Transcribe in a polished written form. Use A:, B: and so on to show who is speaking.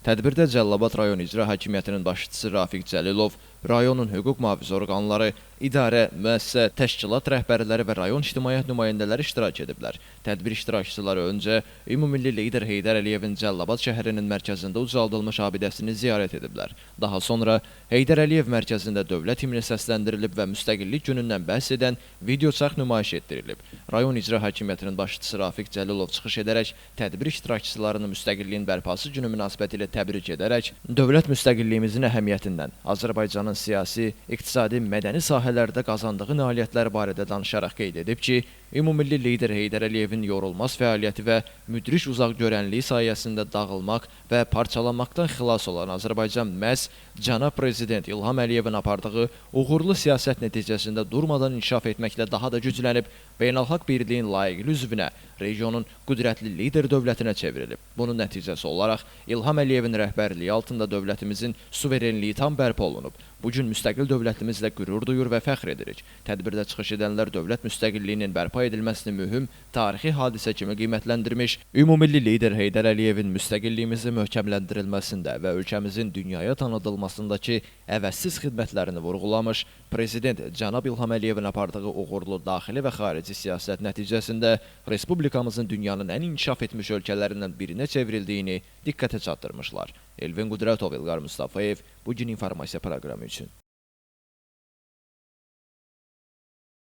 A: Tədbirdə Cəlilabad rayon icra hakimiyyətinin başçısı Rafiq Cəlilov, rayonun hüquq mühafizə orqanları, idarə, müəssisə, təşkilat rəhbərləri və rayon ictimaiyyət nümayəndələri iştirak ediblər. Tədbir iştirakçıları öncə ümummilli lider Heydər Əliyevin Cəlilabad şəhərinin mərkəzində ucaldılmış abidəsini ziyarət ediblər. Daha sonra Heydər Əliyev mərkəzində dövlət himni səsləndirilib və müstəqillik günündən bəhs edən videoçarx nümayiş etdirilib. Rayon icra hakimiyyətinin başçısı Rafiq Cəlilov çıxış edərək tədbir iştirakçılarını müstəqilliyin bərpası günü münasibətilə təbrik edərək dövlət müstəqilliyimizin əhəmiyyətindən, Azərbaycanın siyasi, iqtisadi, mədəni sahələrdə qazandığı nailiyyətlər barədə danışaraq qeyd edib ki, ümummilli lider Heydər Əliyevin yorulmaz fəaliyyəti və müdrik uzaqgörənliyi sayəsində dağılmaq və parçalanmaqdan xilas olan Azərbaycan məhz cənab prezident İlham Əliyevin apardığı uğurlu siyasət nəticəsində durmadan inkişaf etməklə daha da güclənib, beynəlxalq birliyin layiqli üzvünə, regionun qüdrətli lider dövlətinə çevrilib. Bunun nəticəsi olaraq İlham Əliyevin rəhbərliyi altında dövlətimizin suverenliyi tam bərpa olunub. Bugün müstəqil dövlətimizlə qürur duyur və fəxr edirik. Tədbirdə çıxış edənlər dövlət müstəqilliyinin bərpa edilməsini mühüm, tarixi hadisə kimi qiymətləndirmiş, ümummilli lider Heydər Əliyevin müstəqilliyimizi möhkəmləndirilməsində və ölkəmizin dünyaya tanıdılmasındakı əvəzsiz xidmətlərini vurğulamış, prezident cənab İlham Əliyevin apardığı uğurlu daxili və xarici siyasət nəticəsində respublikamızın dünyanın ən inkişaf etmiş ölkələrindən birinə çevrildiyini diqqətə çatdırmışlar. Elvin Qudratov, İlqar Mustafayev, Bugün informasiya proqramı üçün.